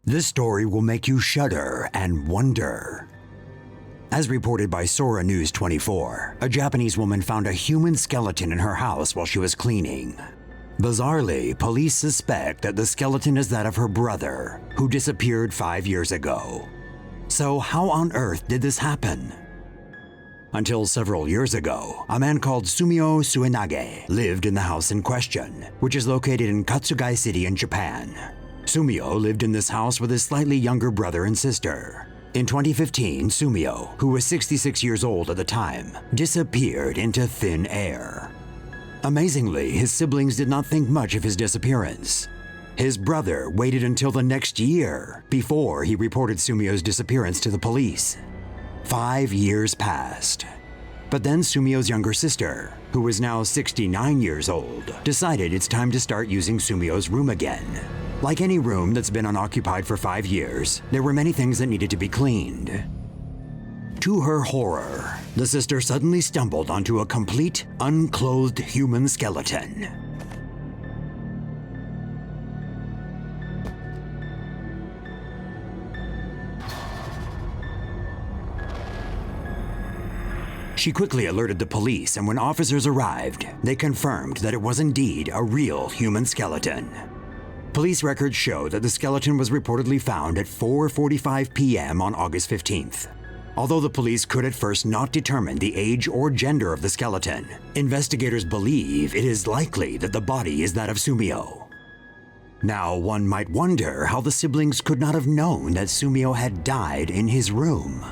This story will make you shudder and wonder. As reported by Sora News 24, a Japanese woman found a human skeleton in her house while she was cleaning. Bizarrely, police suspect that the skeleton is that of her brother, who disappeared 5 years ago. So how on earth did this happen? Until several years ago, a man called Sumio Suenaga lived in the house in question, which is located in Kasugai City in Japan. Sumio lived in this house with his slightly younger brother and sister. In 2015, Sumio, who was 66 years old at the time, disappeared into thin air. Amazingly, his siblings did not think much of his disappearance. His brother waited until the next year before he reported Sumio's disappearance to the police. 5 years passed. But then Sumio's younger sister, who was now 69 years old, decided it's time to start using Sumio's room again. Like any room that's been unoccupied for 5 years, there were many things that needed to be cleaned. To her horror, the sister suddenly stumbled onto a complete, unclothed human skeleton. She quickly alerted the police, and when officers arrived, they confirmed that it was indeed a real human skeleton. Police records show that the skeleton was reportedly found at 4:45 p.m. on August 15th. Although the police could at first not determine the age or gender of the skeleton, investigators believe it is likely that the body is that of Sumio. Now, one might wonder how the siblings could not have known that Sumio had died in his room.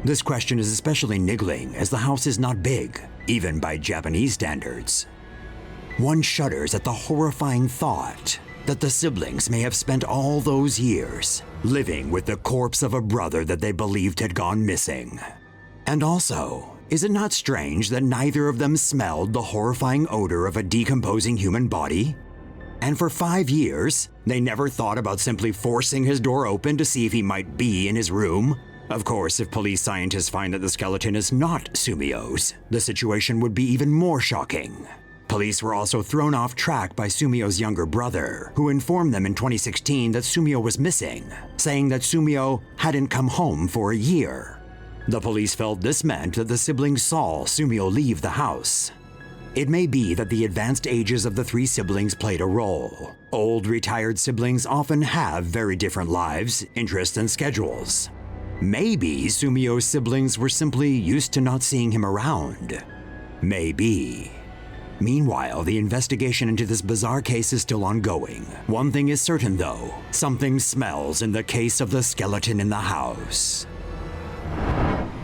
This question is especially niggling as the house is not big, even by Japanese standards. One shudders at the horrifying thought that the siblings may have spent all those years living with the corpse of a brother that they believed had gone missing. And also, is it not strange that neither of them smelled the horrifying odor of a decomposing human body? And for 5 years, they never thought about simply forcing his door open to see if he might be in his room? Of course, if police scientists find that the skeleton is not Sumio's, the situation would be even more shocking. Police were also thrown off track by Sumio's younger brother, who informed them in 2016 that Sumio was missing, saying that Sumio hadn't come home for a year. The police felt this meant that the siblings saw Sumio leave the house. It may be that the advanced ages of the 3 siblings played a role. Old, retired siblings often have very different lives, interests, and schedules. Maybe Sumio's siblings were simply used to not seeing him around. Maybe. Meanwhile, the investigation into this bizarre case is still ongoing. One thing is certain though, something smells in the case of the skeleton in the house.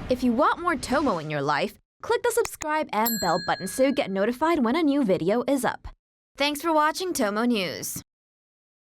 If you want more Tomo in your life, click the subscribe and bell button so you get notified when a new video is up. Thanks for watching Tomo News.